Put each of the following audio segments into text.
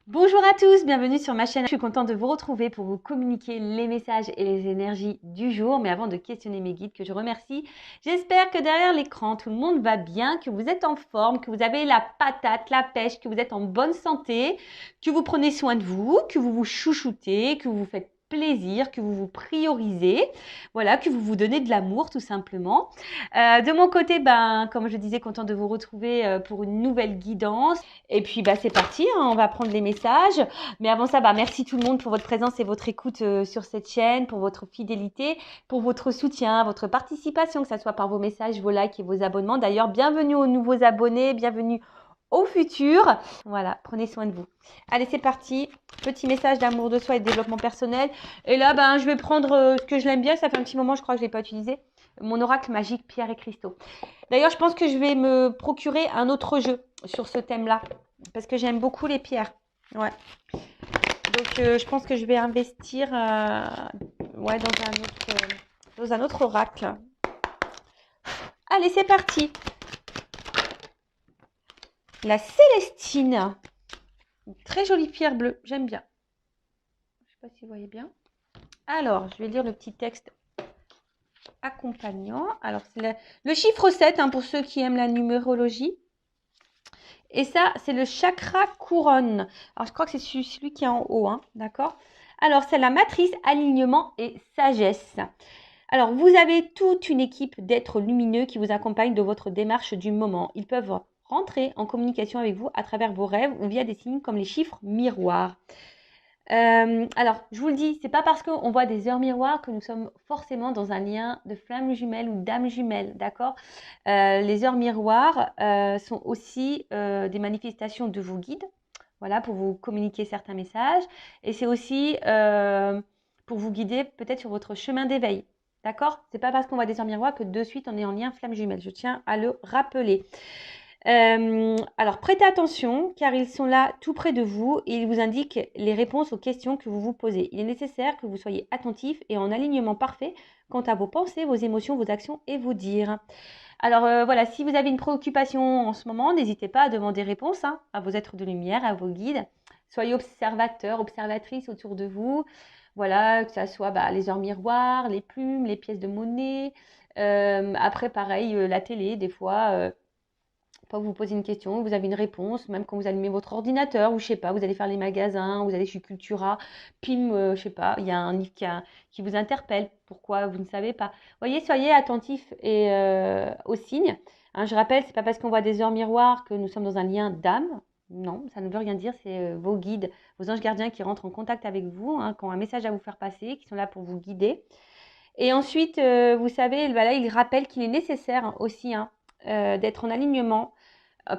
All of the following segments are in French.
Bonjour à tous, bienvenue sur ma chaîne. Je suis contente de vous retrouver pour vous communiquer les messages et les énergies du jour. Mais avant de questionner mes guides, que je remercie, j'espère que derrière l'écran, tout le monde va bien, que vous êtes en forme, que vous avez la patate, la pêche, que vous êtes en bonne santé, que vous prenez soin de vous, que vous vous chouchoutez, que vous vous faites plaisir, que vous vous priorisez, voilà, que vous vous donnez de l'amour tout simplement. De mon côté, comme je disais, contente de vous retrouver pour une nouvelle guidance. Et puis, c'est parti, hein, on va prendre les messages. Mais avant ça, merci tout le monde pour votre présence et votre écoute sur cette chaîne, pour votre fidélité, pour votre soutien, votre participation, que ce soit par vos messages, vos likes et vos abonnements. D'ailleurs, bienvenue aux nouveaux abonnés, bienvenue au futur. Voilà, prenez soin de vous. Allez, c'est parti. Petit message d'amour de soi et de développement personnel. Et là, je vais prendre ce que je l'aime bien. Ça fait un petit moment, je crois que je ne l'ai pas utilisé. Mon oracle magique, pierre et cristaux. D'ailleurs, je pense que je vais me procurer un autre jeu sur ce thème-là. Parce que j'aime beaucoup les pierres. Ouais. Donc, je pense que je vais investir dans un autre oracle. Allez, c'est parti. La Célestine. Une très jolie pierre bleue. J'aime bien. Je ne sais pas si vous voyez bien. Alors, je vais lire le petit texte accompagnant. Alors, c'est le chiffre 7 pour ceux qui aiment la numérologie. Et ça, c'est le chakra couronne. Alors, je crois que c'est celui qui est en haut, d'accord? Alors, c'est la matrice alignement et sagesse. Alors, vous avez toute une équipe d'êtres lumineux qui vous accompagnent de votre démarche du moment. Ils peuvent rentrer en communication avec vous à travers vos rêves ou via des signes comme les chiffres miroirs. Alors, je vous le dis, c'est pas parce qu'on voit des heures miroirs que nous sommes forcément dans un lien de flamme jumelle ou d'âme jumelle, d'accord? Les heures miroirs sont aussi des manifestations de vos guides, voilà, pour vous communiquer certains messages. Et c'est aussi pour vous guider peut-être sur votre chemin d'éveil, d'accord? C'est pas parce qu'on voit des heures miroirs que de suite on est en lien flamme jumelle. Je tiens à le rappeler. Alors, prêtez attention car ils sont là tout près de vous et ils vous indiquent les réponses aux questions que vous vous posez. Il est nécessaire que vous soyez attentif et en alignement parfait quant à vos pensées, vos émotions, vos actions et vos dires. Alors voilà, si vous avez une préoccupation en ce moment, n'hésitez pas à demander réponse à vos êtres de lumière, à vos guides. Soyez observateurs, observatrices autour de vous. Voilà, que ça soit les heures miroirs, les plumes, les pièces de monnaie. Après, pareil, la télé, des fois vous posez une question, vous avez une réponse, même quand vous allumez votre ordinateur, ou je sais pas, vous allez faire les magasins, vous allez chez Cultura, pim, je sais pas, il y a un livre qui vous interpelle, pourquoi vous ne savez pas. Voyez, soyez attentifs et aux signes. Je rappelle, c'est pas parce qu'on voit des heures miroirs que nous sommes dans un lien d'âme. Non, ça ne veut rien dire, c'est vos guides, vos anges gardiens qui rentrent en contact avec vous, qui ont un message à vous faire passer, qui sont là pour vous guider. Et ensuite, vous savez, là, il rappelle qu'il est nécessaire aussi d'être en alignement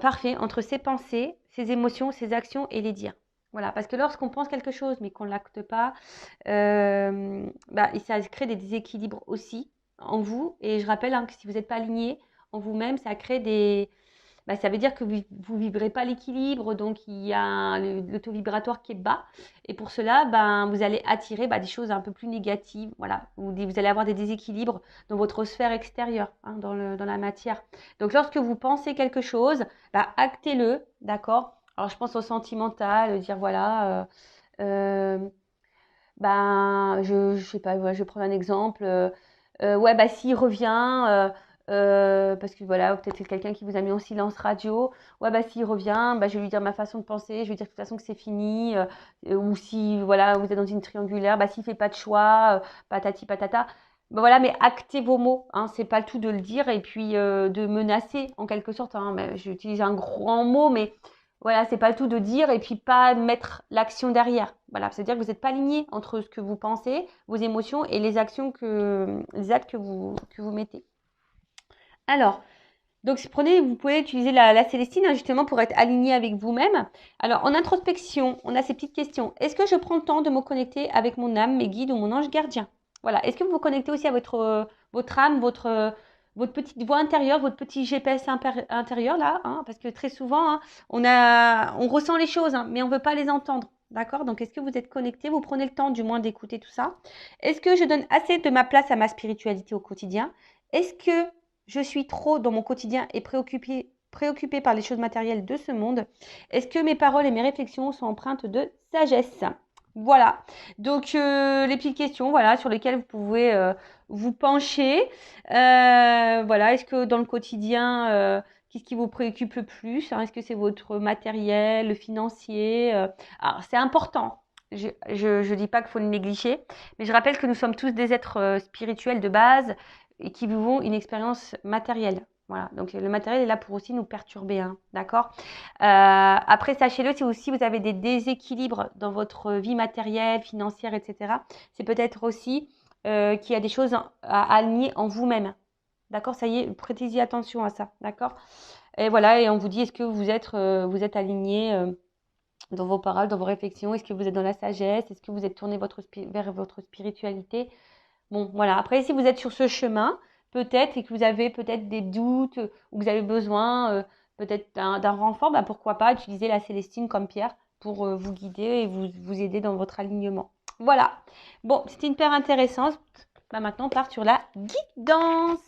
parfait entre ses pensées, ses émotions, ses actions et les dires. Voilà, parce que lorsqu'on pense quelque chose mais qu'on ne l'acte pas, ça crée des déséquilibres aussi en vous. Et je rappelle que si vous n'êtes pas aligné en vous-même, ça crée ça veut dire que vous ne vibrez pas l'équilibre, donc il y a le taux vibratoire qui est bas. Et pour cela, vous allez attirer des choses un peu plus négatives. Voilà, vous allez avoir des déséquilibres dans votre sphère extérieure, dans la matière. Donc lorsque vous pensez quelque chose, actez-le, d'accord? Alors je pense au sentimental, dire voilà, je sais pas, je vais prendre un exemple. S'il revient, parce que voilà, peut-être c'est quelqu'un qui vous a mis en silence radio. Ouais, s'il revient, je vais lui dire ma façon de penser, je vais lui dire de toute façon que c'est fini. Ou si voilà, vous êtes dans une triangulaire, s'il fait pas de choix, patati patata. Voilà, mais actez vos mots, c'est pas le tout de le dire et puis de menacer en quelque sorte. J'utilise un grand mot, mais voilà, c'est pas le tout de dire et puis pas mettre l'action derrière. Voilà, c'est-à-dire que vous n'êtes pas aligné entre ce que vous pensez, vos émotions et les actes que vous mettez. Alors, donc vous pouvez utiliser la Célestine justement pour être aligné avec vous-même. Alors, en introspection, on a ces petites questions. Est-ce que je prends le temps de me connecter avec mon âme, mes guides ou mon ange gardien? Voilà. Est-ce que vous vous connectez aussi à votre âme, votre petite voix intérieure, votre petit GPS intérieur là, parce que très souvent, on ressent les choses, mais on ne veut pas les entendre. D'accord? Donc, est-ce que vous êtes connecté? Vous prenez le temps du moins d'écouter tout ça? Est-ce que je donne assez de ma place à ma spiritualité au quotidien? Est-ce que je suis trop dans mon quotidien et préoccupé par les choses matérielles de ce monde? Est-ce que mes paroles et mes réflexions sont empreintes de sagesse? Voilà, donc les petites questions voilà, sur lesquelles vous pouvez vous pencher. Voilà, est-ce que dans le quotidien, qu'est-ce qui vous préoccupe le plus, hein? Est-ce que c'est votre matériel, le financier? Alors, c'est important. Je dis pas qu'il faut le négliger, mais je rappelle que nous sommes tous des êtres spirituels de base et qui vivons une expérience matérielle. Voilà, donc le matériel est là pour aussi nous perturber, hein, d'accord? Après, sachez-le, si aussi vous avez des déséquilibres dans votre vie matérielle, financière, etc., c'est peut-être aussi qu'il y a des choses à aligner en vous-même. D'accord? Ça y est, prêtez-y attention à ça. D'accord? Et voilà, et on vous dit, est-ce que vous êtes aligné dans vos paroles, dans vos réflexions? Est-ce que vous êtes dans la sagesse? Est-ce que vous êtes tourné vers votre spiritualité? Bon, voilà. Après, si vous êtes sur ce chemin, peut-être, et que vous avez peut-être des doutes, ou que vous avez besoin peut-être d'un renfort, bah, pourquoi pas utiliser la Célestine comme pierre pour vous guider et vous aider dans votre alignement. Voilà. Bon, c'était une paire intéressante. Bah, maintenant, on part sur la guidance.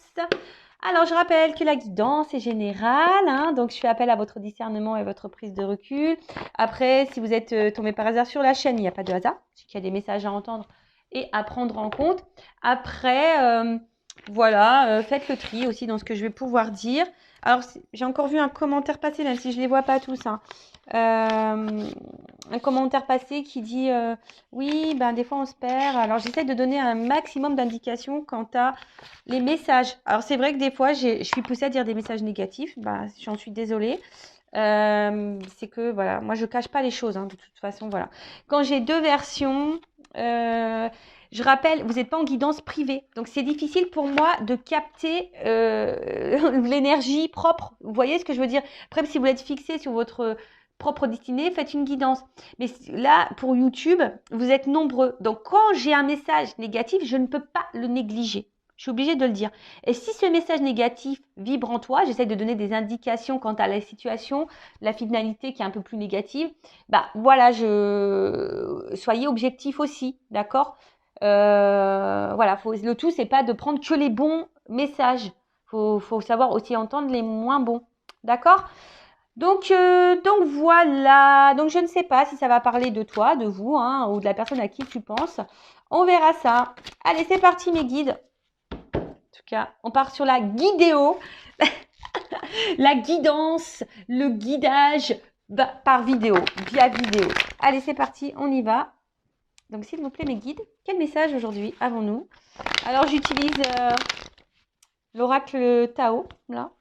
Alors, je rappelle que la guidance est générale, hein, donc je fais appel à votre discernement et votre prise de recul. Après, si vous êtes tombé par hasard sur la chaîne, il n'y a pas de hasard, c'est qu'il y a des messages à entendre et à prendre en compte. Après, voilà, faites le tri aussi dans ce que je vais pouvoir dire. Alors, j'ai encore vu un commentaire passer, même si je ne les vois pas tous, hein. Un commentaire passé qui dit oui, ben des fois on se perd. Alors, j'essaie de donner un maximum d'indications quant à les messages. Alors, c'est vrai que des fois, je suis poussée à dire des messages négatifs. Ben, j'en suis désolée. C'est que, voilà, moi, je cache pas les choses, hein, de toute façon, voilà. Quand j'ai deux versions, je rappelle, vous n'êtes pas en guidance privée. Donc, c'est difficile pour moi de capter l'énergie propre. Vous voyez ce que je veux dire? Après, si vous êtes fixé sur votre propre destinée, faites une guidance. Mais là, pour YouTube, vous êtes nombreux. Donc, quand j'ai un message négatif, je ne peux pas le négliger. Je suis obligée de le dire. Et si ce message négatif vibre en toi, j'essaie de donner des indications quant à la situation, la finalité qui est un peu plus négative. Bah voilà, soyez objectif aussi, d'accord? Voilà, le tout, c'est pas de prendre que les bons messages. Faut savoir aussi entendre les moins bons, d'accord? Donc voilà. Donc je ne sais pas si ça va parler de toi, de vous, hein, ou de la personne à qui tu penses. On verra ça. Allez, c'est parti mes guides. En tout cas, on part sur la guidéo, la guidance, le guidage par vidéo, via vidéo. Allez, c'est parti, on y va. Donc, s'il vous plaît, mes guides, quel message aujourd'hui avons-nous? Alors, j'utilise l'oracle Tao, là.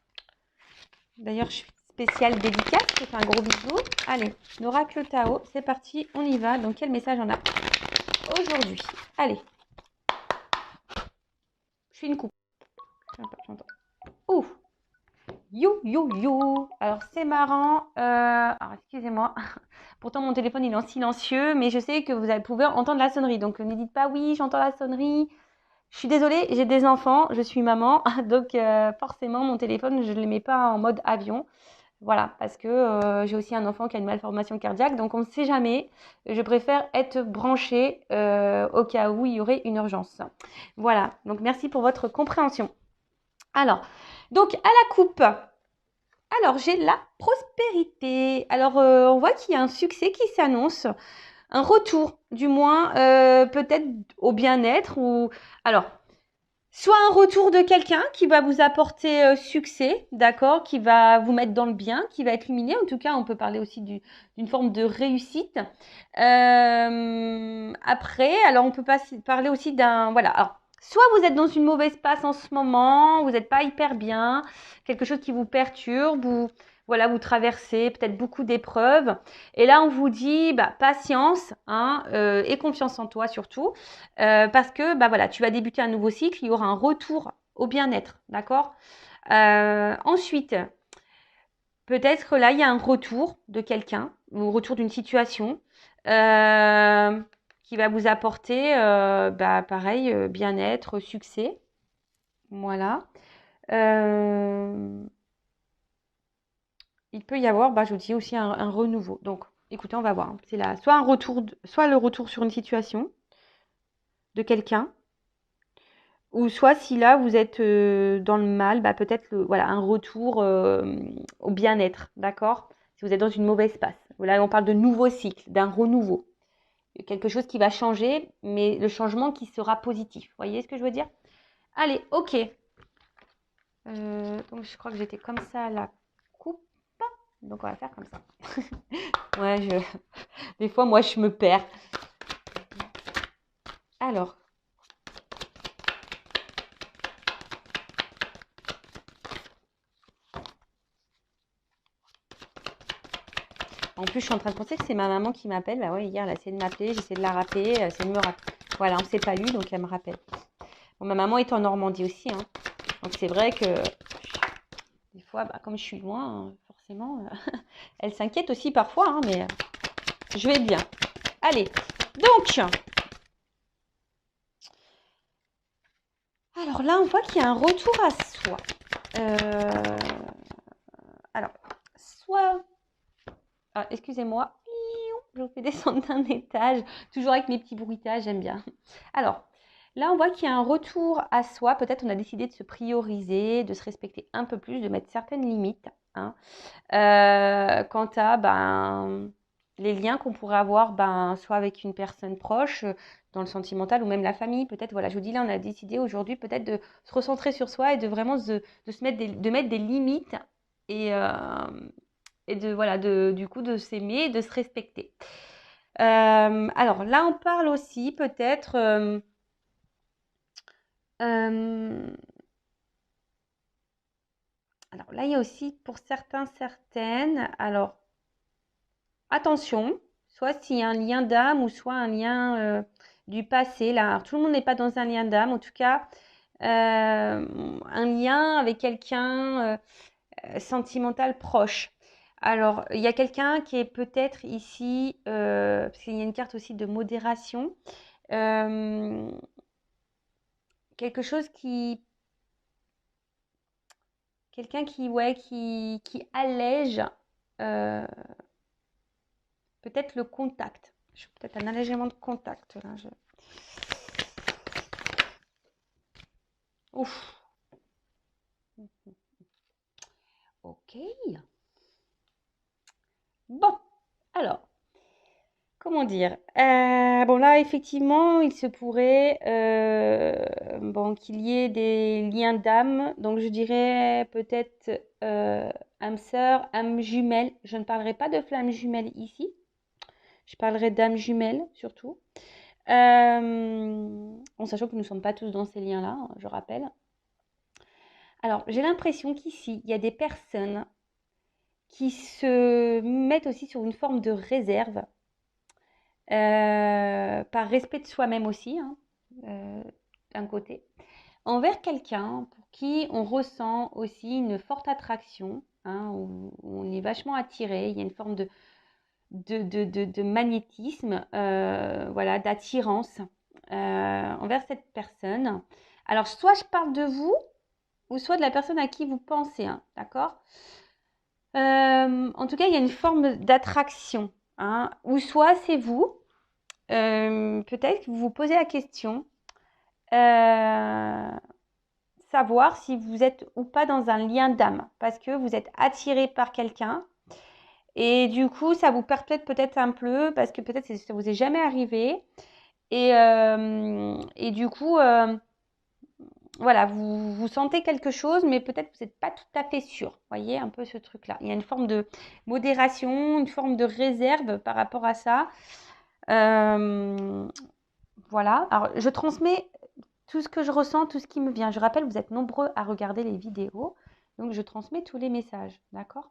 D'ailleurs, je suis spéciale dédicace, je fais un gros bisou. Allez, l'oracle Tao, c'est parti, on y va. Donc, quel message on a aujourd'hui? Allez. Je fais une coupe. Ouf. You. Alors, c'est marrant. Alors, excusez-moi. Pourtant, mon téléphone, il est en silencieux, mais je sais que vous pouvez entendre la sonnerie. Donc, ne dites pas oui, j'entends la sonnerie. Je suis désolée, j'ai des enfants, je suis maman. Donc, forcément, mon téléphone, je ne le mets pas en mode avion. Voilà, parce que j'ai aussi un enfant qui a une malformation cardiaque. Donc, on ne sait jamais. Je préfère être branchée au cas où il y aurait une urgence. Voilà. Donc, merci pour votre compréhension. Alors, donc, à la coupe. Alors, j'ai la prospérité. Alors, on voit qu'il y a un succès qui s'annonce, un retour, du moins, peut-être au bien-être ou... Alors, soit un retour de quelqu'un qui va vous apporter succès, d'accord, qui va vous mettre dans le bien, qui va être lumineux. En tout cas, on peut parler aussi d'une forme de réussite. Après, alors, on peut parler aussi d'un... Voilà, alors, soit vous êtes dans une mauvaise passe en ce moment, vous n'êtes pas hyper bien, quelque chose qui vous perturbe, voilà, vous traversez peut-être beaucoup d'épreuves. Et là, on vous dit, patience, hein, et confiance en toi surtout, parce que, voilà, tu vas débuter un nouveau cycle, il y aura un retour au bien-être, d'accord? Ensuite, peut-être là, il y a un retour de quelqu'un, ou retour d'une situation, qui va vous apporter, pareil, bien-être, succès. Voilà. Il peut y avoir, je vous dis aussi un renouveau. Donc, écoutez, on va voir. C'est là, soit le retour sur une situation de quelqu'un, Ou soit si là, vous êtes dans le mal, bah, peut-être voilà, un retour au bien-être, d'accord? Si vous êtes dans une mauvaise passe. Là, on parle de nouveau cycle, d'un renouveau. Quelque chose qui va changer, mais le changement qui sera positif. Vous voyez ce que je veux dire? Allez, ok. Donc, je crois que j'étais comme ça à la coupe. Donc, on va faire comme ça. Ouais, des fois, moi, je me perds. Alors. En plus, je suis en train de penser que c'est ma maman qui m'appelle. Bah ouais, hier, elle a essayé de m'appeler. J'essaie de la rappeler. Elle essaie de me rappeler. Voilà, on ne s'est pas eu, donc elle me rappelle. Bon, ma maman est en Normandie aussi, hein. Donc, c'est vrai que des fois, bah, comme je suis loin, forcément, elle s'inquiète aussi parfois, hein, mais je vais bien. Allez, donc, alors là, on voit qu'il y a un retour à soi. Alors, soit... Ah, excusez-moi, je vous fais descendre d'un étage, toujours avec mes petits bruitages, j'aime bien. Alors, là, on voit qu'il y a un retour à soi. Peut-être on a décidé de se prioriser, de se respecter un peu plus, de mettre certaines limites, hein. Quant à les liens qu'on pourrait avoir, soit avec une personne proche, dans le sentimental, ou même la famille. Peut-être, voilà, je vous dis, là, on a décidé aujourd'hui peut-être de se recentrer sur soi et de vraiment de mettre des limites et voilà, du coup, de s'aimer et de se respecter. Alors là, on parle aussi peut-être... alors là, il y a aussi pour certains, certaines... Alors, attention, soit s'il y a un lien d'âme ou soit un lien du passé. Là, alors, tout le monde n'est pas dans un lien d'âme. En tout cas, un lien avec quelqu'un sentimental proche. Alors, il y a quelqu'un qui est peut-être ici, parce qu'il y a une carte aussi de modération, quelque chose qui... Quelqu'un qui allège peut-être le contact. Peut-être un allègement de contact. Là, Ouf. Ok. Bon, alors, comment dire? Bon, là, effectivement, il se pourrait qu'il y ait des liens d'âme. Donc, je dirais peut-être âme sœur, âme jumelle. Je ne parlerai pas de flamme jumelle ici. Je parlerai d'âme jumelle, surtout. En sachant que nous ne sommes pas tous dans ces liens-là, je rappelle. Alors, j'ai l'impression qu'ici, il y a des personnes qui se mettent aussi sur une forme de réserve, par respect de soi-même aussi, hein, d'un côté, envers quelqu'un pour qui on ressent aussi une forte attraction, hein, où on est vachement attiré, il y a une forme de magnétisme, voilà, d'attirance envers cette personne. Alors, soit je parle de vous, ou soit de la personne à qui vous pensez, hein, d'accord? En tout cas, il y a une forme d'attraction, hein, ou soit c'est vous, peut-être que vous vous posez la question, savoir si vous êtes ou pas dans un lien d'âme, parce que vous êtes attiré par quelqu'un, et du coup, ça vous perpète peut-être un peu, parce que peut-être ça vous est jamais arrivé, et du coup, voilà, vous sentez quelque chose, mais peut-être vous n'êtes pas tout à fait sûr. Vous voyez un peu ce truc-là. Il y a une forme de modération, une forme de réserve par rapport à ça. Voilà. Alors, je transmets tout ce que je ressens, tout ce qui me vient. Je rappelle, vous êtes nombreux à regarder les vidéos. Donc, je transmets tous les messages. D'accord?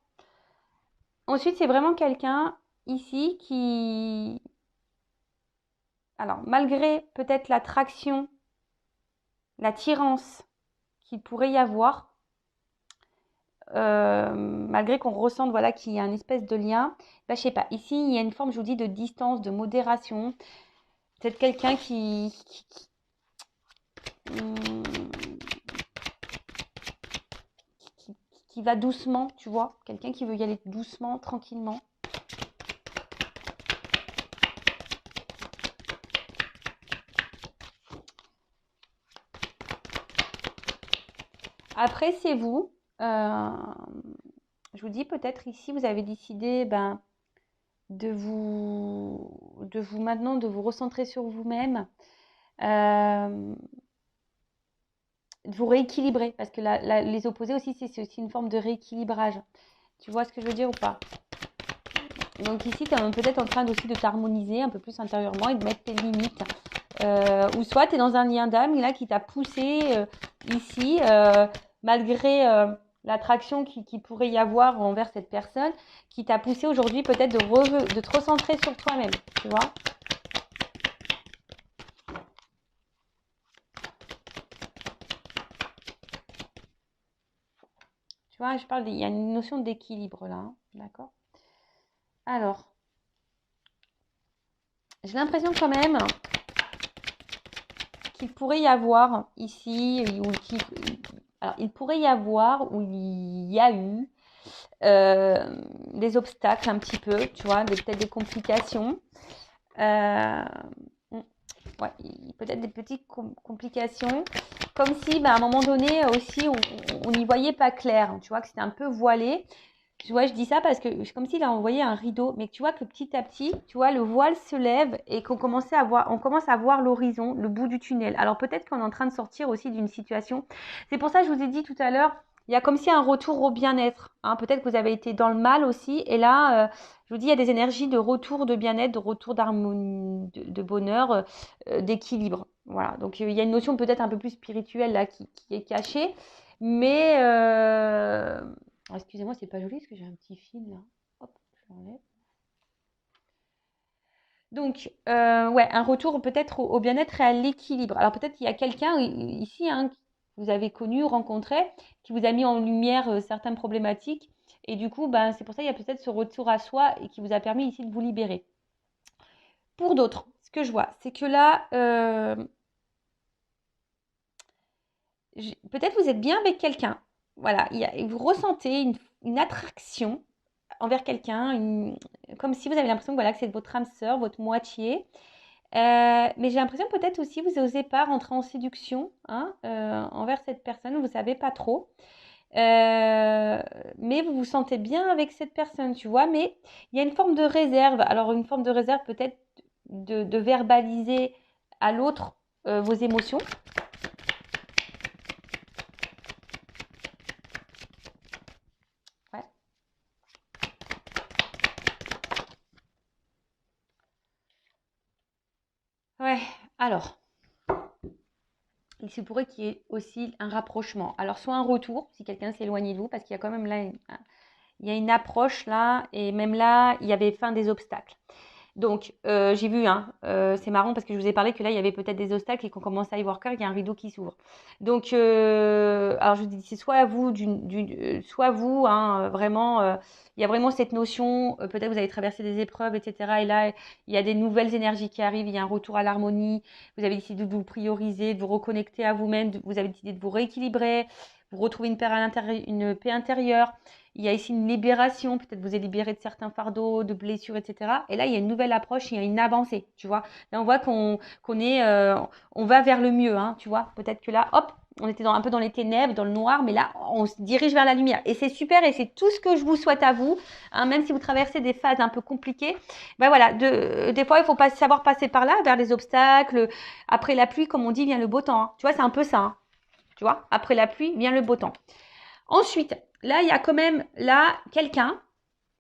Ensuite, c'est vraiment quelqu'un ici qui... Alors, malgré peut-être l'attraction, l'attirance qu'il pourrait y avoir, malgré qu'on ressente voilà, qu'il y a une espèce de lien, je sais pas, ici il y a une forme, je vous dis, de distance, de modération. Peut-être quelqu'un qui va doucement, tu vois, quelqu'un qui veut y aller doucement, tranquillement. Après, c'est vous. Je vous dis peut-être ici, vous avez décidé de vous maintenant, de vous recentrer sur vous-même, de vous rééquilibrer. Parce que les opposés aussi, c'est aussi une forme de rééquilibrage. Tu vois ce que je veux dire ou pas? Donc ici, tu es peut-être en train aussi de t'harmoniser un peu plus intérieurement et de mettre tes limites. Ou soit tu es dans un lien d'âme là qui t'a poussé ici, malgré l'attraction qui pourrait y avoir envers cette personne, qui t'a poussé aujourd'hui peut-être de te recentrer sur toi-même, tu vois. Tu vois, il y a une notion d'équilibre là, hein, d'accord? Alors, j'ai l'impression quand même qu'il pourrait y avoir ici, alors il pourrait y avoir, ou il y a eu, des obstacles un petit peu, tu vois, peut-être des complications. Ouais, peut-être des petites complications, comme si à un moment donné aussi on n'y voyait pas clair, tu vois, que c'était un peu voilé. Tu vois, je dis ça parce que c'est comme s'il a envoyé un rideau, mais tu vois que petit à petit, tu vois, le voile se lève et on commence à voir l'horizon, le bout du tunnel. Alors peut-être qu'on est en train de sortir aussi d'une situation. C'est pour ça que je vous ai dit tout à l'heure, il y a comme si un retour au bien-être, hein. Peut-être que vous avez été dans le mal aussi, et là, je vous dis, il y a des énergies de retour de bien-être, de retour d'harmonie, de bonheur, d'équilibre. Voilà. Donc il y a une notion peut-être un peu plus spirituelle là qui est cachée, mais oh, excusez-moi, c'est pas joli parce que j'ai un petit fil là. Hop, je l'enlève. Donc, ouais, un retour peut-être au bien-être et à l'équilibre. Alors peut-être qu'il y a quelqu'un ici, hein, que vous avez connu, rencontré, qui vous a mis en lumière certaines problématiques. Et du coup, c'est pour ça qu'il y a peut-être ce retour à soi et qui vous a permis ici de vous libérer. Pour d'autres, ce que je vois, c'est que là, peut-être vous êtes bien avec quelqu'un. Voilà, vous ressentez une attraction envers quelqu'un, comme si vous avez l'impression que, voilà, que c'est votre âme sœur, votre moitié. Mais j'ai l'impression peut-être aussi vous n'osez pas rentrer en séduction, hein, envers cette personne, vous ne savez pas trop. Mais vous vous sentez bien avec cette personne, tu vois. Mais il y a une forme de réserve. Alors une forme de réserve peut-être de verbaliser à l'autre vos émotions. Ouais. Ouais. Alors, il se pourrait qu'il y ait aussi un rapprochement. Alors, soit un retour, si quelqu'un s'éloigne de vous, parce qu'il y a quand même là, il y a une approche là, et même là, il y avait fin des obstacles. Donc, j'ai vu, hein, c'est marrant parce que je vous ai parlé que là, il y avait peut-être des obstacles et qu'on commence à y voir clair, il y a un rideau qui s'ouvre. Donc, alors je vous dis, c'est soit vous, soit vous, hein, vraiment, il y a vraiment cette notion, peut-être vous avez traversé des épreuves, etc. Et là, il y a des nouvelles énergies qui arrivent, il y a un retour à l'harmonie, vous avez décidé de vous prioriser, de vous reconnecter à vous-même, vous avez décidé de vous rééquilibrer, vous retrouvez une paix intérieure. Il y a ici une libération, peut-être vous êtes libéré de certains fardeaux, de blessures, etc. Et là, il y a une nouvelle approche, il y a une avancée, tu vois. Là, on voit qu'on est, on va vers le mieux, hein, tu vois. Peut-être que là, hop, on était un peu dans les ténèbres, dans le noir, mais là, on se dirige vers la lumière. Et c'est super, et c'est tout ce que je vous souhaite à vous, hein, même si vous traversez des phases un peu compliquées. Voilà, des fois, il faut pas savoir passer par là, vers les obstacles. Après la pluie, comme on dit, vient le beau temps, hein. Tu vois, c'est un peu ça, hein. Tu vois, après la pluie vient le beau temps. Ensuite, là, il y a quand même là quelqu'un.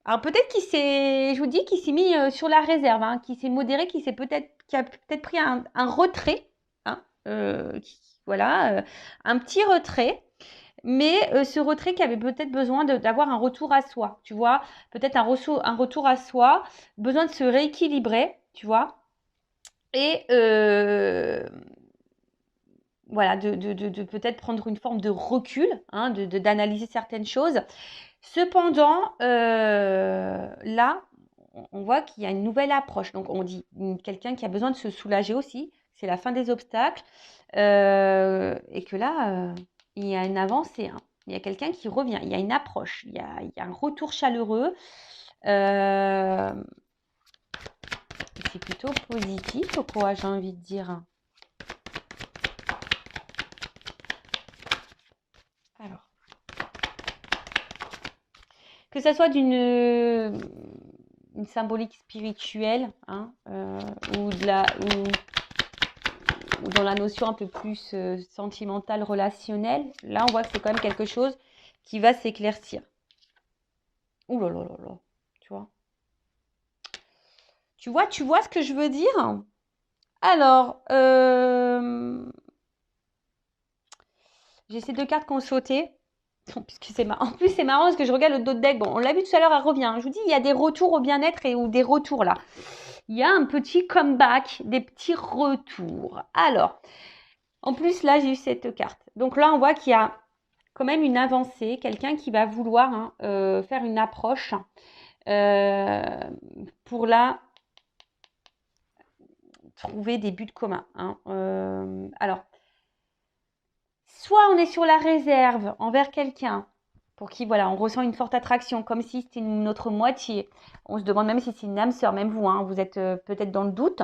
Alors peut-être je vous dis, qu'il s'est mis sur la réserve, hein, qui s'est modéré, qui a peut-être pris un retrait, hein, voilà, un petit retrait. Mais ce retrait qui avait peut-être besoin d'avoir un retour à soi, tu vois, peut-être un retour à soi, besoin de se rééquilibrer, tu vois, et voilà, de peut-être prendre une forme de recul, hein, d'analyser certaines choses. Cependant, là, on voit qu'il y a une nouvelle approche. Donc, on dit quelqu'un qui a besoin de se soulager aussi. C'est la fin des obstacles. Et que là, il y a une avancée, hein. Il y a quelqu'un qui revient. Il y a une approche. Il y a un retour chaleureux. C'est plutôt positif, quoi, j'ai envie de dire. Alors, que ça soit une symbolique spirituelle, hein, ou dans la notion un peu plus sentimentale, relationnelle, là on voit que c'est quand même quelque chose qui va s'éclaircir. Ouh là là là là, tu vois. Tu vois ce que je veux dire? Alors, j'ai ces deux cartes qui ont sauté. Puisque c'est en plus, c'est marrant parce que je regarde le dos de deck. Bon, on l'a vu tout à l'heure, elle revient. Je vous dis, il y a des retours au bien-être ou des retours là. Il y a un petit comeback, des petits retours. Alors, en plus, là, j'ai eu cette carte. Donc là, on voit qu'il y a quand même une avancée. Quelqu'un qui va vouloir faire une approche pour là trouver des buts communs. Hein. Alors, soit on est sur la réserve envers quelqu'un pour qui, voilà, on ressent une forte attraction, comme si c'était notre moitié. On se demande même si c'est une âme sœur, même vous, hein, vous êtes peut-être dans le doute.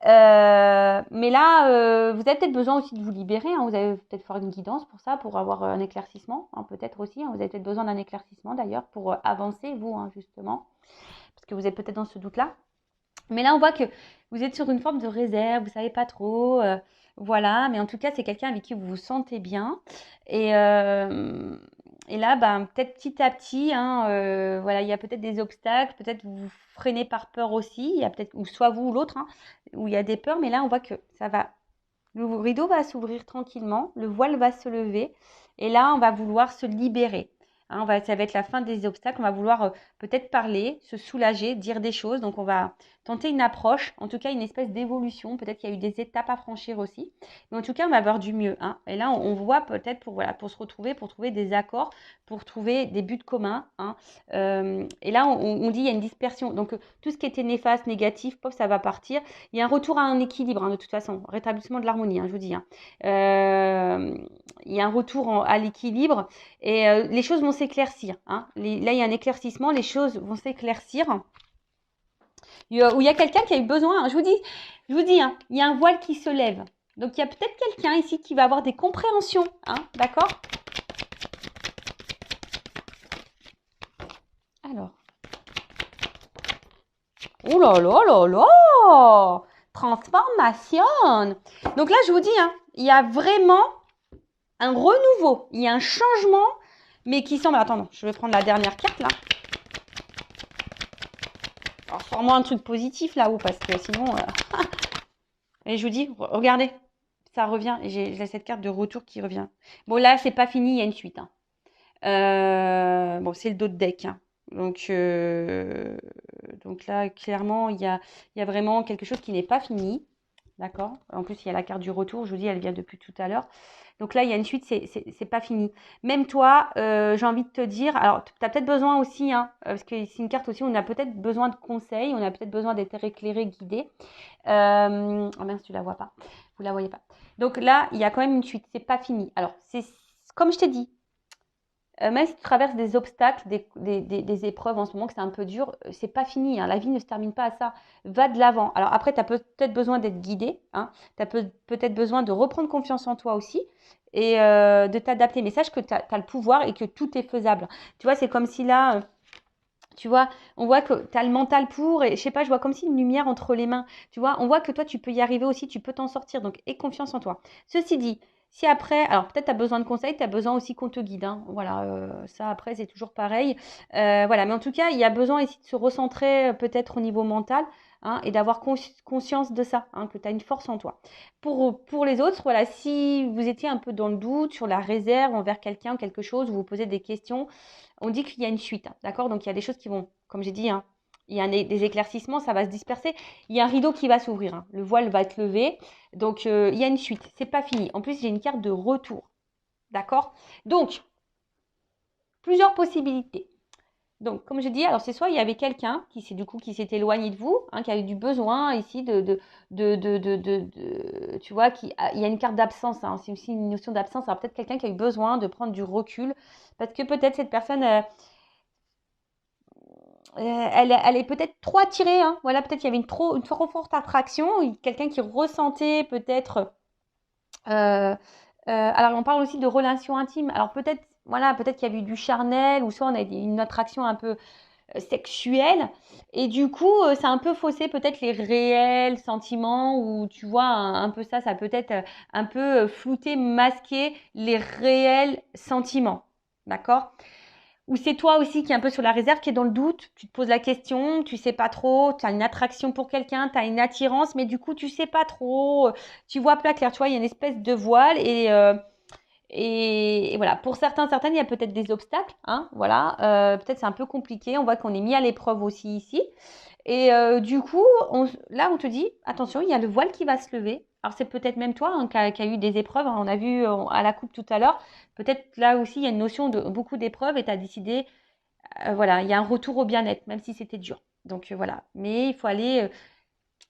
Mais là, vous avez peut-être besoin aussi de vous libérer. Hein, vous avez peut-être faire une guidance pour ça, pour avoir un éclaircissement, hein, peut-être aussi. Hein, vous avez peut-être besoin d'un éclaircissement d'ailleurs pour avancer, vous, hein, justement, parce que vous êtes peut-être dans ce doute-là. Mais là, on voit que vous êtes sur une forme de réserve, vous savez pas trop, voilà. Mais en tout cas, c'est quelqu'un avec qui vous vous sentez bien. Et là, ben, peut-être petit à petit, hein, voilà, il y a peut-être des obstacles, peut-être vous vous freinez par peur aussi. Il y a peut-être, ou soit vous ou l'autre, hein, où il y a des peurs. Mais là, on voit que ça va, le rideau va s'ouvrir tranquillement, le voile va se lever. Et là, on va vouloir se libérer. Hein, ça va être la fin des obstacles. On va vouloir peut-être parler, se soulager, dire des choses. Donc, on va tenter une approche, en tout cas une espèce d'évolution. Peut-être qu'il y a eu des étapes à franchir aussi. Mais en tout cas, on va avoir du mieux. Hein. Et là, on voit peut-être pour se retrouver, pour trouver des accords, pour trouver des buts communs. Hein. Et là, on dit il y a une dispersion. Donc, tout ce qui était néfaste, négatif, pop, ça va partir. Il y a un retour à un équilibre, hein, de toute façon. Rétablissement de l'harmonie, hein, je vous dis. Hein. Il y a un retour à l'équilibre et les choses vont s'éclaircir. Hein. Là, il y a un éclaircissement, les choses vont s'éclaircir. Où il y a quelqu'un qui a eu besoin, hein, je vous dis, hein, il y a un voile qui se lève. Donc, il y a peut-être quelqu'un ici qui va avoir des compréhensions, hein, d'accord? Alors. Oh là là là là! Transformation! Donc là, je vous dis, hein, il y a vraiment un renouveau, il y a un changement, mais qui semble... Attends, non, je vais prendre la dernière carte, là. Alors, sors-moi un truc positif, là-haut, parce que sinon... Et je vous dis, regardez, ça revient. Et j'ai cette carte de retour qui revient. Bon, là, c'est pas fini, il y a une suite. Hein. Bon, c'est le dos de deck. Hein. Donc là, clairement, il y a vraiment quelque chose qui n'est pas fini. D'accord? En plus, il y a la carte du retour. Je vous dis, elle vient depuis tout à l'heure. Donc là, il y a une suite, c'est pas fini. Même toi, j'ai envie de te dire, alors tu as peut-être besoin aussi, hein, parce que c'est une carte aussi, on a peut-être besoin de conseils, on a peut-être besoin d'être éclairé, guidé. Oh mince, tu la vois pas. Vous la voyez pas. Donc là, il y a quand même une suite, c'est pas fini. Alors, c'est comme je t'ai dit, même si tu traverses des obstacles, des épreuves en ce moment, que c'est un peu dur, c'est pas fini. Hein. La vie ne se termine pas à ça. Va de l'avant. Alors après, tu as peut-être besoin d'être guidé. Hein. Tu as peut-être besoin de reprendre confiance en toi aussi et de t'adapter. Mais sache que tu as le pouvoir et que tout est faisable. Tu vois, c'est comme si là... tu vois, on voit que tu as le mental pour, et je sais pas, je vois comme si une lumière entre les mains. Tu vois, on voit que toi, tu peux y arriver aussi, tu peux t'en sortir. Donc, aie confiance en toi. Ceci dit, si après, alors peut-être tu as besoin de conseils, tu as besoin aussi qu'on te guide. Hein. Voilà, ça après, c'est toujours pareil. Voilà, mais en tout cas, il y a besoin ici de se recentrer peut-être au niveau mental. Hein, et d'avoir conscience de ça, hein, que tu as une force en toi. Pour les autres, voilà, si vous étiez un peu dans le doute sur la réserve envers quelqu'un, quelque chose, vous vous posez des questions, on dit qu'il y a une suite, hein, d'accord? Donc il y a des choses qui vont, comme j'ai dit, hein, il y a des éclaircissements, ça va se disperser. Il y a un rideau qui va s'ouvrir, hein, le voile va être levé. Donc il y a une suite, c'est pas fini. En plus, j'ai une carte de retour, d'accord? Donc, plusieurs possibilités. Donc, comme je dis, alors c'est soit il y avait quelqu'un qui s'est éloigné de vous, hein, qui avait du besoin ici tu vois, il y a une carte d'absence, hein, c'est aussi une notion d'absence. Alors peut-être quelqu'un qui a eu besoin de prendre du recul, parce que peut-être cette personne, elle est peut-être trop attirée, hein, voilà, peut-être il y avait une trop forte attraction, quelqu'un qui ressentait peut-être, alors on parle aussi de relations intimes, alors peut-être voilà, peut-être qu'il y a eu du charnel, ou soit on a une attraction un peu sexuelle, et du coup, ça a un peu faussé peut-être les réels sentiments, ou tu vois, un peu ça peut être un peu flouter, masquer les réels sentiments, d'accord? Ou c'est toi aussi qui est un peu sur la réserve, qui est dans le doute, tu te poses la question, tu sais pas trop, tu as une attraction pour quelqu'un, tu as une attirance, mais du coup, tu sais pas trop, tu vois pas clair, tu vois, il y a une espèce de voile et voilà. Pour certaines, il y a peut-être des obstacles, hein, voilà, peut-être c'est un peu compliqué, on voit qu'on est mis à l'épreuve aussi ici. Et du coup, là, on te dit, attention, il y a le voile qui va se lever. Alors, c'est peut-être même toi hein, qui a eu des épreuves. Hein, on a vu à la coupe tout à l'heure. Peut-être là aussi, il y a une notion de beaucoup d'épreuves et tu as décidé, voilà, il y a un retour au bien-être, même si c'était dur. Donc, voilà. Mais il faut aller,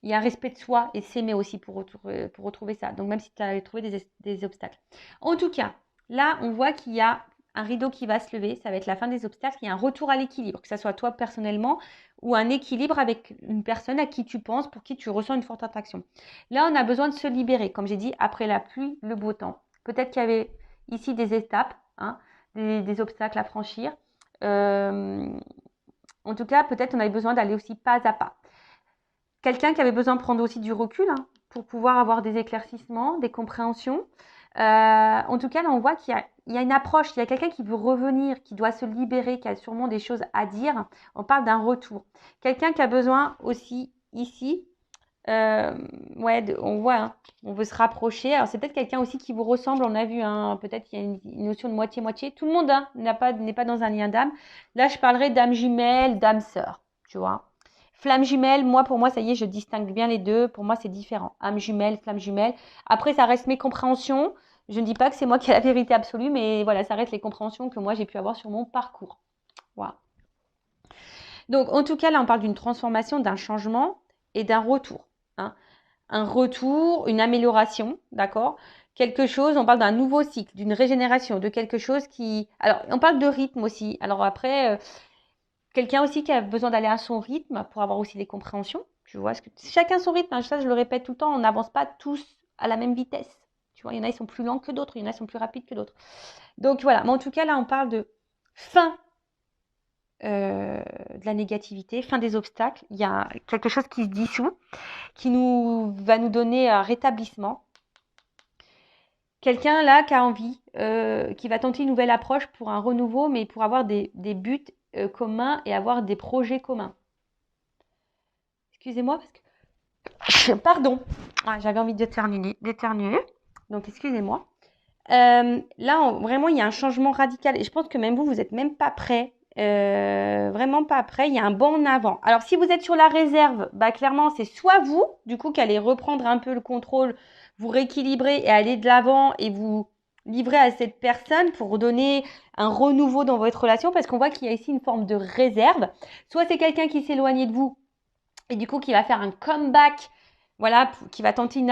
il y a un respect de soi et s'aimer aussi pour retrouver ça. Donc, même si tu as trouvé des obstacles. En tout cas, là, on voit qu'il y a un rideau qui va se lever. Ça va être la fin des obstacles. Il y a un retour à l'équilibre, que ce soit toi personnellement ou un équilibre avec une personne à qui tu penses, pour qui tu ressens une forte attraction. Là, on a besoin de se libérer. Comme j'ai dit, après la pluie, le beau temps. Peut-être qu'il y avait ici des étapes, hein, des obstacles à franchir. En tout cas, peut-être on avait besoin d'aller aussi pas à pas. Quelqu'un qui avait besoin de prendre aussi du recul hein, pour pouvoir avoir des éclaircissements, des compréhensions. En tout cas, là, on voit qu'il y a une approche, il y a quelqu'un qui veut revenir, qui doit se libérer, qui a sûrement des choses à dire. On parle d'un retour. Quelqu'un qui a besoin aussi ici, ouais, on voit, hein, on veut se rapprocher. Alors, c'est peut-être quelqu'un aussi qui vous ressemble, on a vu, hein, peut-être qu'il y a une notion de moitié-moitié. Tout le monde hein, n'est pas dans un lien d'âme. Là, je parlerai d'âme jumelle, d'âme sœur, tu vois. Flamme jumelle, pour moi, ça y est, je distingue bien les deux. Pour moi, c'est différent. Âme jumelle, flamme jumelle. Après, ça reste mes compréhensions. Je ne dis pas que c'est moi qui ai la vérité absolue, mais voilà, ça reste les compréhensions que moi, j'ai pu avoir sur mon parcours. Voilà. Donc, en tout cas, là, on parle d'une transformation, d'un changement et d'un retour. Hein. Un retour, une amélioration, d'accord? Quelque chose, on parle d'un nouveau cycle, d'une régénération, de quelque chose qui… Alors, on parle de rythme aussi. Alors après… quelqu'un aussi qui a besoin d'aller à son rythme pour avoir aussi des compréhensions. Tu vois, chacun son rythme. Hein, ça, je le répète tout le temps, on n'avance pas tous à la même vitesse. Tu vois, il y en a, ils sont plus lents que d'autres, il y en a, ils sont plus rapides que d'autres. Donc voilà, mais en tout cas, là, on parle de fin de la négativité, fin des obstacles. Il y a quelque chose qui se dissout, qui va nous donner un rétablissement. Quelqu'un là qui a envie, qui va tenter une nouvelle approche pour un renouveau, mais pour avoir des buts communs et avoir des projets communs. Excusez-moi parce que… Pardon. Ah, j'avais envie d'éternuer. Donc, excusez-moi. Là, vraiment, il y a un changement radical. Et je pense que même vous n'êtes même pas prêt. Vraiment pas prêt. Il y a un bond en avant. Alors, si vous êtes sur la réserve, bah, clairement, c'est soit vous, du coup, qui allez reprendre un peu le contrôle, vous rééquilibrer et aller de l'avant et vous livrer à cette personne pour donner un renouveau dans votre relation, parce qu'on voit qu'il y a ici une forme de réserve. Soit c'est quelqu'un qui s'éloigne de vous et du coup qui va faire un comeback, voilà, qui va tenter une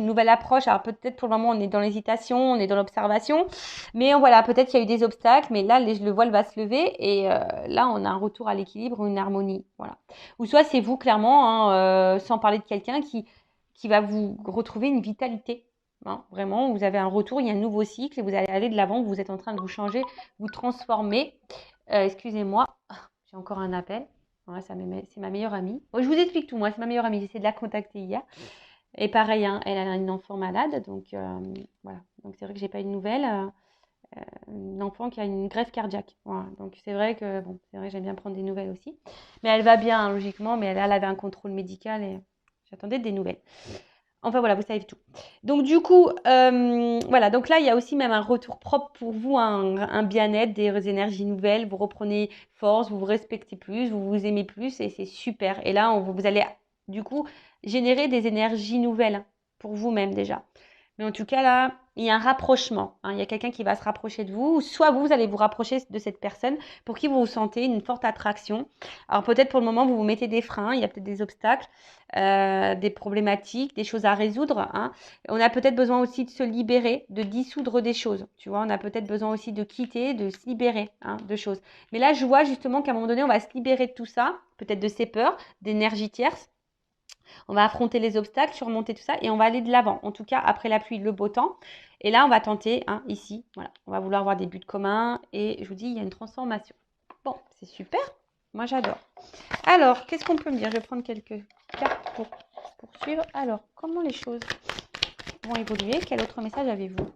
nouvelle approche. Alors peut-être pour le moment on est dans l'hésitation, on est dans l'observation, mais voilà, peut-être qu'il y a eu des obstacles, mais là le voile va se lever et là on a un retour à l'équilibre, une harmonie, voilà. Ou soit c'est vous clairement, hein, sans parler de quelqu'un qui va vous retrouver une vitalité. Hein, vraiment, vous avez un retour, il y a un nouveau cycle et vous allez aller de l'avant, vous êtes en train de vous changer, vous transformer. Excusez-moi, j'ai encore un appel. Ouais, c'est ma meilleure amie. Bon, je vous explique tout, moi, c'est ma meilleure amie. J'ai essayé de la contacter hier. Et pareil, hein, elle a une enfant malade. Donc, voilà. Donc, c'est vrai que j'ai pas eu de nouvelles. Une enfant qui a une greffe cardiaque. Voilà. Donc, c'est vrai que, bon, c'est vrai que j'aime bien prendre des nouvelles aussi. Mais elle va bien, hein, logiquement. Mais elle avait un contrôle médical et j'attendais des nouvelles. Enfin voilà, vous savez tout. Donc du coup, voilà, donc là, il y a aussi même un retour propre pour vous, un bien-être, des énergies nouvelles, vous reprenez force, vous vous respectez plus, vous vous aimez plus et c'est super. Et là, vous allez du coup générer des énergies nouvelles pour vous-même déjà. Mais en tout cas, là, il y a un rapprochement. Hein, il y a quelqu'un qui va se rapprocher de vous, ou soit vous allez vous rapprocher de cette personne pour qui vous ressentez une forte attraction. Alors peut-être pour le moment, vous vous mettez des freins, il y a peut-être des obstacles, des problématiques, des choses à résoudre. Hein. On a peut-être besoin aussi de se libérer, de dissoudre des choses. Tu vois, on a peut-être besoin aussi de quitter, de se libérer hein, de choses. Mais là, je vois justement qu'à un moment donné, on va se libérer de tout ça, peut-être de ces peurs, d'énergie tierce. On va affronter les obstacles, surmonter tout ça et on va aller de l'avant. En tout cas, après la pluie, le beau temps. Et là, on va tenter, hein, ici, voilà, on va vouloir avoir des buts communs et je vous dis, il y a une transformation. Bon, c'est super. Moi, j'adore. Alors, qu'est-ce qu'on peut me dire? Je vais prendre quelques cartes pour poursuivre. Alors, comment les choses vont évoluer? Quel autre message avez-vous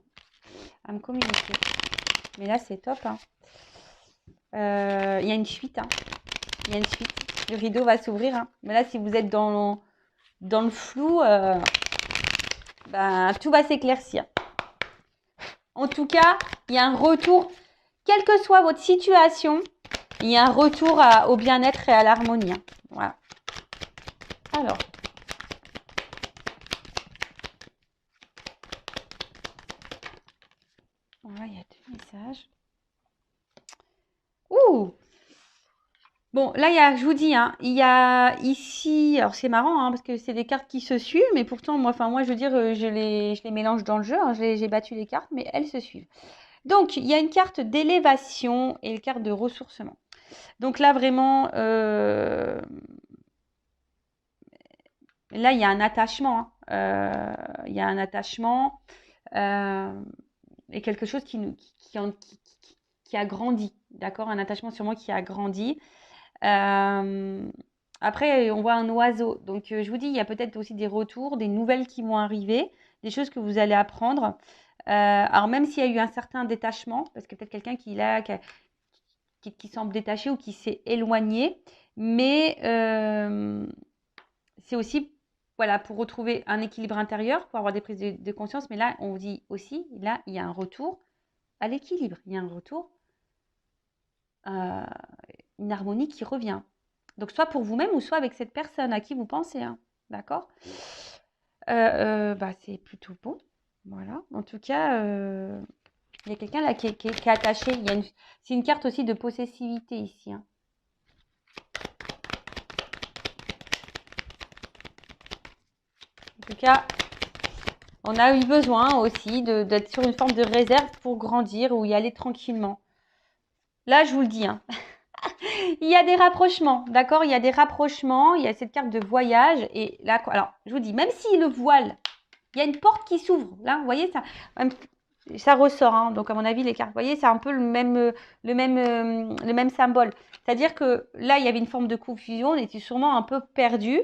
à me communiquer? Mais là, c'est top. Hein. Il y a une suite. Hein. Il y a une suite. Le rideau va s'ouvrir. Hein. Mais là, si vous êtes dans le flou, ben, tout va s'éclaircir. En tout cas, il y a un retour, quelle que soit votre situation, il y a un retour au bien-être et à l'harmonie. Hein. Voilà. Alors. Voilà, il y a 2 messages. Ouh! Bon, là, je vous dis, hein, il y a ici, alors c'est marrant, hein, parce que c'est des cartes qui se suivent, mais pourtant, moi, je veux dire, je les mélange dans le jeu, hein, j'ai battu les cartes, mais elles se suivent. Donc, il y a une carte d'élévation et une carte de ressourcement. Donc là, vraiment, là, il y a un attachement. Hein. Il y a un attachement et quelque chose qui a grandi, d'accord? Un attachement sûrement qui a grandi. Après, on voit un oiseau. Donc, je vous dis, il y a peut-être aussi des retours, des nouvelles qui vont arriver, des choses que vous allez apprendre. Alors, même s'il y a eu un certain détachement, parce que peut-être quelqu'un qui semble détaché ou qui s'est éloigné, mais c'est aussi, voilà, pour retrouver un équilibre intérieur, pour avoir des prises de conscience. Mais là, on vous dit aussi, là, il y a un retour à l'équilibre. Il y a un retour, une harmonie qui revient. Donc, soit pour vous-même ou soit avec cette personne à qui vous pensez. Hein. D'accord c'est plutôt bon. Voilà. En tout cas, il y a quelqu'un là qui est attaché. C'est une carte aussi de possessivité ici. Hein. En tout cas, on a eu besoin aussi d'être sur une forme de réserve pour grandir ou y aller tranquillement. Là, je vous le dis. Hein. Il y a des rapprochements, d'accord? Il y a des rapprochements, il y a cette carte de voyage. Et là, alors, je vous dis, même si le voile, il y a une porte qui s'ouvre. Là, vous voyez, ça ressort. Hein, donc, à mon avis, les cartes, vous voyez, c'est un peu le même symbole. C'est-à-dire que là, il y avait une forme de confusion, on était sûrement un peu perdu.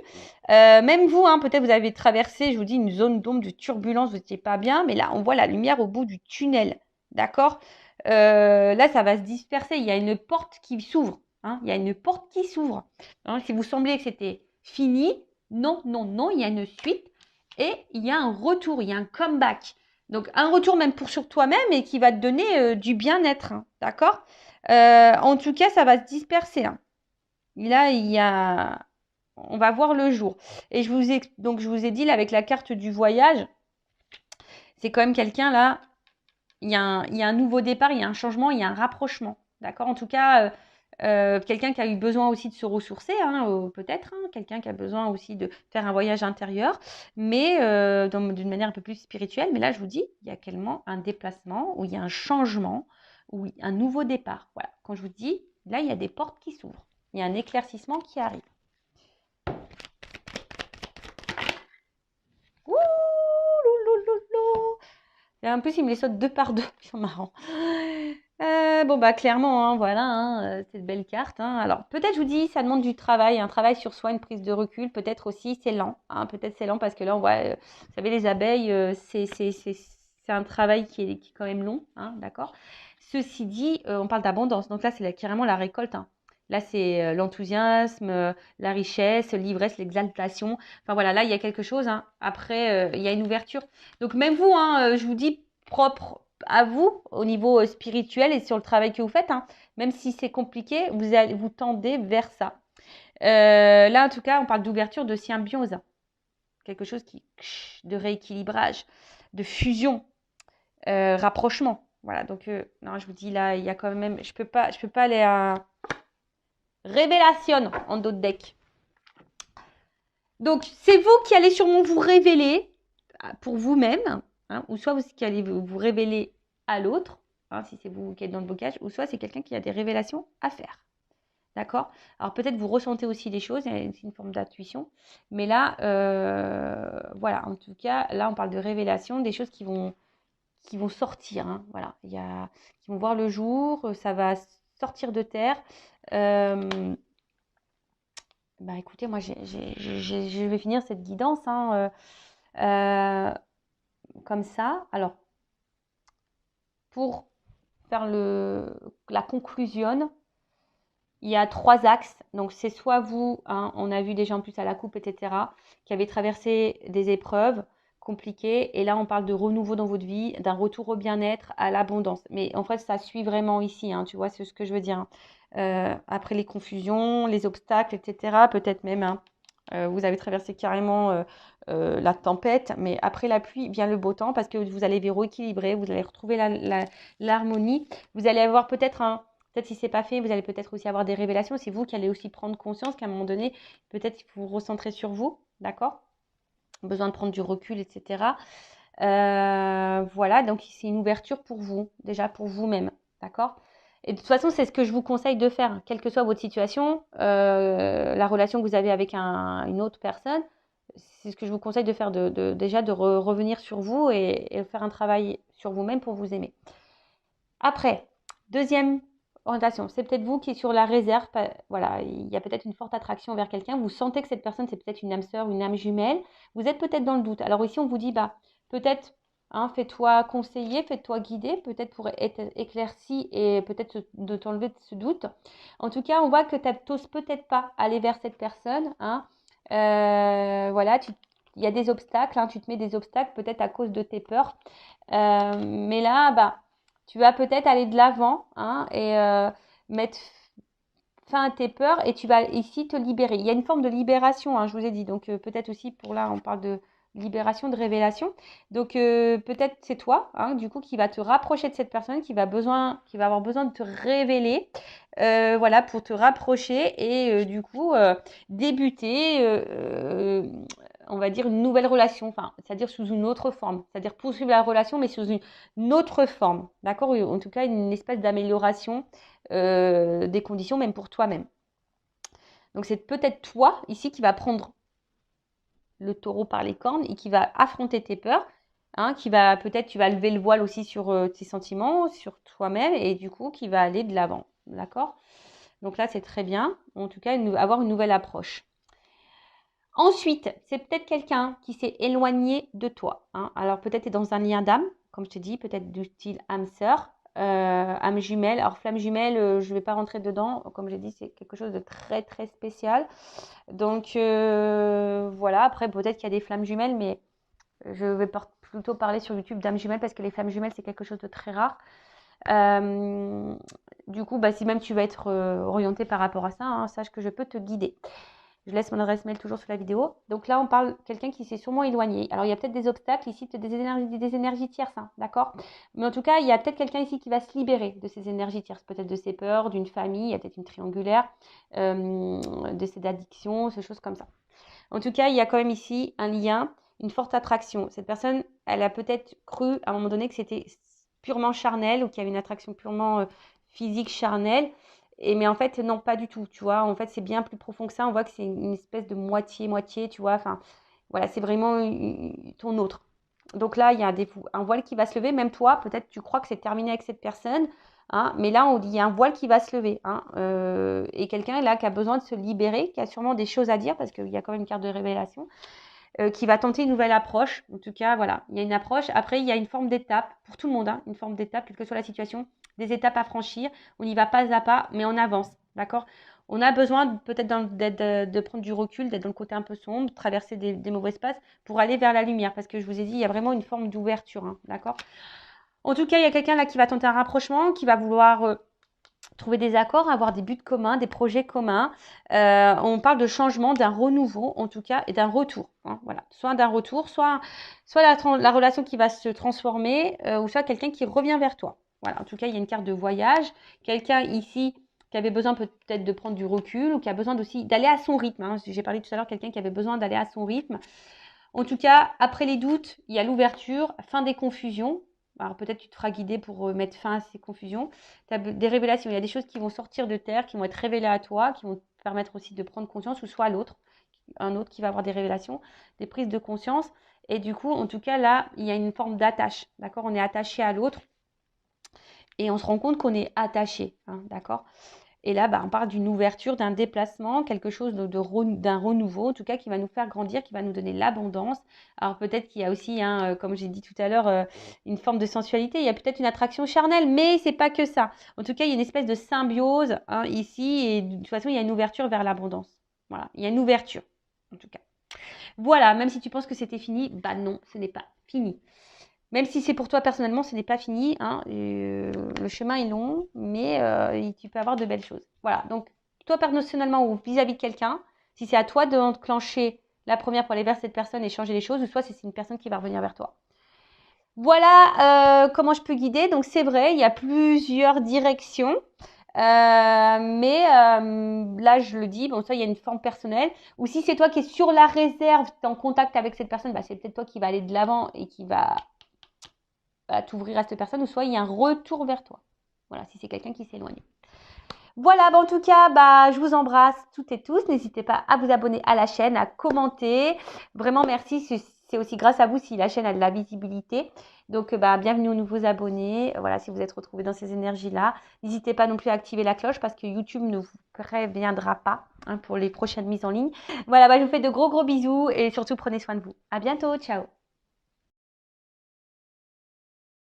Même vous, hein, peut-être vous avez traversé, je vous dis, une zone d'ombre, de turbulence, vous n'étiez pas bien. Mais là, on voit la lumière au bout du tunnel, d'accord? Là, ça va se disperser. Il y a une porte qui s'ouvre. Hein, il y a une porte qui s'ouvre. Hein, si vous sembliez que c'était fini, non, non, non, il y a une suite et il y a un retour, il y a un comeback. Donc, un retour même sur toi-même et qui va te donner du bien-être. Hein, d'accord En tout cas, ça va se disperser. Hein. Et là, on va voir le jour. Et je vous ai dit, là, avec la carte du voyage, c'est quand même quelqu'un, là, il y a un nouveau départ, il y a un changement, il y a un rapprochement. D'accord En tout cas, quelqu'un qui a eu besoin aussi de se ressourcer, hein, peut-être, hein, quelqu'un qui a besoin aussi de faire un voyage intérieur, mais d'une manière un peu plus spirituelle. Mais là, je vous dis, il y a clairement un déplacement, où il y a un changement, où il y a un nouveau départ. Voilà. Quand je vous dis, là, il y a des portes qui s'ouvrent. Il y a un éclaircissement qui arrive. Ouh, loulouloulou. Et en plus, il me les saute 2 par 2. C'est marrant. Clairement, hein, voilà, hein, cette belle carte. Hein. Alors, peut-être, je vous dis, ça demande du travail, un travail sur soi, une prise de recul. Peut-être aussi, c'est lent. Hein, peut-être c'est lent parce que là, on voit, vous savez, les abeilles, c'est un travail qui est quand même long, hein, d'accord. Ceci dit, on parle d'abondance. Donc là, c'est carrément la récolte. Hein. Là, c'est l'enthousiasme, la richesse, l'ivresse, l'exaltation. Enfin, voilà, là, il y a quelque chose. Hein. Après, il y a une ouverture. Donc, même vous, hein, je vous dis, propre à vous au niveau spirituel et sur le travail que vous faites, hein, même si c'est compliqué, vous tendez vers ça. Là, en tout cas, on parle d'ouverture, de symbiose, quelque chose de rééquilibrage, de fusion, rapprochement. Voilà, donc non, je vous dis là, il y a quand même, je peux pas aller à révélation en d'autres decks. Donc, c'est vous qui allez sûrement vous révéler pour vous-même, hein, ou soit vous qui allez vous révéler à l'autre, hein, si c'est vous qui êtes dans le blocage, ou soit c'est quelqu'un qui a des révélations à faire. D'accord? Alors peut-être vous ressentez aussi des choses, c'est une forme d'intuition. Mais là, voilà, en tout cas, là, on parle de révélation, des choses qui vont sortir, hein, voilà, qui vont voir le jour, ça va sortir de terre. Bah écoutez, moi, je vais finir cette guidance hein, comme ça. Alors, pour faire la conclusion, il y a 3 axes. Donc, c'est soit vous, hein, on a vu des gens plus à la coupe, etc., qui avez traversé des épreuves compliquées. Et là, on parle de renouveau dans votre vie, d'un retour au bien-être, à l'abondance. Mais en fait, ça suit vraiment ici, hein, tu vois, c'est ce que je veux dire. Après les confusions, les obstacles, etc., peut-être même, hein, vous avez traversé carrément la tempête, mais après la pluie vient le beau temps parce que vous allez vous rééquilibrer, vous allez retrouver l'harmonie. Vous allez avoir peut-être si c'est pas fait, vous allez peut-être aussi avoir des révélations. C'est vous qui allez aussi prendre conscience qu'à un moment donné, peut-être il faut vous recentrer sur vous, d'accord? Besoin de prendre du recul, etc. Voilà, donc c'est une ouverture pour vous, déjà pour vous-même, d'accord? Et de toute façon, c'est ce que je vous conseille de faire, quelle que soit votre situation, la relation que vous avez avec une autre personne, c'est ce que je vous conseille de faire, déjà de revenir sur vous et faire un travail sur vous-même pour vous aimer. Après, deuxième orientation, c'est peut-être vous qui êtes sur la réserve. Voilà, il y a peut-être une forte attraction vers quelqu'un. Vous sentez que cette personne, c'est peut-être une âme sœur, une âme jumelle. Vous êtes peut-être dans le doute. Alors ici, on vous dit, bah, peut-être, hein, fais-toi conseiller, fais-toi guider, peut-être pour être éclairci et peut-être de t'enlever de ce doute. En tout cas, on voit que tu n'oses peut-être pas aller vers cette personne. Hein. Voilà, il y a des obstacles, hein, tu te mets des obstacles peut-être à cause de tes peurs. Mais là, bah, tu vas peut-être aller de l'avant hein, et mettre fin à tes peurs et tu vas ici te libérer. Il y a une forme de libération, hein, je vous ai dit. Donc peut-être aussi pour là, on parle de libération, de révélation. Donc peut-être c'est toi, hein, du coup, qui va te rapprocher de cette personne, qui va avoir besoin de te révéler, voilà, pour te rapprocher et du coup débuter. On va dire une nouvelle relation, enfin, c'est-à-dire sous une autre forme, c'est-à-dire poursuivre la relation, mais sous une autre forme, d'accord? En tout cas, une espèce d'amélioration des conditions, même pour toi-même. Donc, c'est peut-être toi, ici, qui va prendre le taureau par les cornes et qui va affronter tes peurs, hein, peut-être, tu vas lever le voile aussi sur tes sentiments, sur toi-même, et du coup, qui va aller de l'avant, d'accord? Donc là, c'est très bien, en tout cas, avoir une nouvelle approche. Ensuite, c'est peut-être quelqu'un qui s'est éloigné de toi. Hein. Alors peut-être tu es dans un lien d'âme, comme je te dis, peut-être du style âme sœur, âme jumelle. Alors flamme jumelle, je ne vais pas rentrer dedans. Comme j'ai dit, c'est quelque chose de très très spécial. Donc voilà, après peut-être qu'il y a des flammes jumelles, mais je vais plutôt parler sur YouTube d'âme jumelle parce que les flammes jumelles, c'est quelque chose de très rare. Du coup, bah, si même tu vas être orienté par rapport à ça, hein, sache que je peux te guider. Je laisse mon adresse mail toujours sous la vidéo. Donc là, on parle de quelqu'un qui s'est sûrement éloigné. Alors, il y a peut-être des obstacles ici, peut-être des énergies tierces, hein, d'accord? Mais en tout cas, il y a peut-être quelqu'un ici qui va se libérer de ces énergies tierces, peut-être de ses peurs, d'une famille, il y a peut-être une triangulaire, de ses addictions, ces choses comme ça. En tout cas, il y a quand même ici un lien, une forte attraction. Cette personne, elle a peut-être cru à un moment donné que c'était purement charnel ou qu'il y avait une attraction purement physique, charnelle. Mais en fait, non, pas du tout, tu vois. En fait, c'est bien plus profond que ça. On voit que c'est une espèce de moitié-moitié, tu vois. Enfin, voilà, c'est vraiment ton autre. Donc là, il y a un voile qui va se lever. Même toi, peut-être tu crois que c'est terminé avec cette personne. Hein, mais là, on dit il y a un voile qui va se lever. Hein, et quelqu'un là qui a besoin de se libérer, qui a sûrement des choses à dire parce qu'il y a quand même une carte de révélation. Qui va tenter une nouvelle approche. En tout cas, voilà, il y a une approche. Après, il y a une forme d'étape pour tout le monde, hein, une forme d'étape, quelle que soit la situation, des étapes à franchir. On y va pas à pas, mais on avance, d'accord? On a besoin peut-être de prendre du recul, d'être dans le côté un peu sombre, traverser des mauvais espaces pour aller vers la lumière. Parce que je vous ai dit, il y a vraiment une forme d'ouverture, hein, d'accord? En tout cas, il y a quelqu'un là qui va tenter un rapprochement, qui va vouloir trouver des accords, avoir des buts communs, des projets communs. On parle de changement, d'un renouveau en tout cas, et d'un retour. Hein, voilà. Soit d'un retour, soit la relation qui va se transformer, ou soit quelqu'un qui revient vers toi. Voilà. En tout cas, il y a une carte de voyage. Quelqu'un ici qui avait besoin peut-être de prendre du recul ou qui a besoin aussi d'aller à son rythme. Hein. J'ai parlé tout à l'heure, quelqu'un qui avait besoin d'aller à son rythme. En tout cas, après les doutes, il y a l'ouverture, fin des confusions. Alors peut-être tu te feras guider pour mettre fin à ces confusions. Tu as des révélations, il y a des choses qui vont sortir de terre, qui vont être révélées à toi, qui vont te permettre aussi de prendre conscience, ou soit l'autre, un autre qui va avoir des révélations, des prises de conscience. Et du coup, en tout cas, là, il y a une forme d'attache, d'accord? On est attaché à l'autre et on se rend compte qu'on est attaché, hein, d'accord? Et là, on parle d'une ouverture, d'un déplacement, quelque chose d'un renouveau, en tout cas, qui va nous faire grandir, qui va nous donner l'abondance. Alors peut-être qu'il y a aussi, hein, comme j'ai dit tout à l'heure, une forme de sensualité. Il y a peut-être une attraction charnelle, mais c'est pas que ça. En tout cas, il y a une espèce de symbiose, hein, ici, et de toute façon, il y a une ouverture vers l'abondance. Voilà, il y a une ouverture, en tout cas. Voilà, même si tu penses que c'était fini, non, ce n'est pas fini. Même si c'est pour toi personnellement, ce n'est pas fini, hein, le chemin est long, mais tu peux avoir de belles choses. Voilà, donc toi personnellement ou vis-à-vis de quelqu'un, si c'est à toi de enclencher la première pour aller vers cette personne et changer les choses, ou soit si c'est une personne qui va revenir vers toi. Voilà comment je peux guider. Donc c'est vrai, il y a plusieurs directions. Mais là, je le dis, bon, ça, il y a une forme personnelle. Ou si c'est toi qui es sur la réserve, tu es en contact avec cette personne, c'est peut-être toi qui va aller de l'avant et qui va t'ouvrir à cette personne, ou soit il y a un retour vers toi. Voilà, si c'est quelqu'un qui s'éloigne. Voilà, en tout cas, je vous embrasse toutes et tous. N'hésitez pas à vous abonner à la chaîne, à commenter. Vraiment, merci. C'est aussi grâce à vous si la chaîne a de la visibilité. Donc, bienvenue aux nouveaux abonnés. Voilà, si vous êtes retrouvés dans ces énergies-là. N'hésitez pas non plus à activer la cloche parce que YouTube ne vous préviendra pas, hein, pour les prochaines mises en ligne. Voilà, je vous fais de gros bisous et surtout prenez soin de vous. À bientôt, ciao.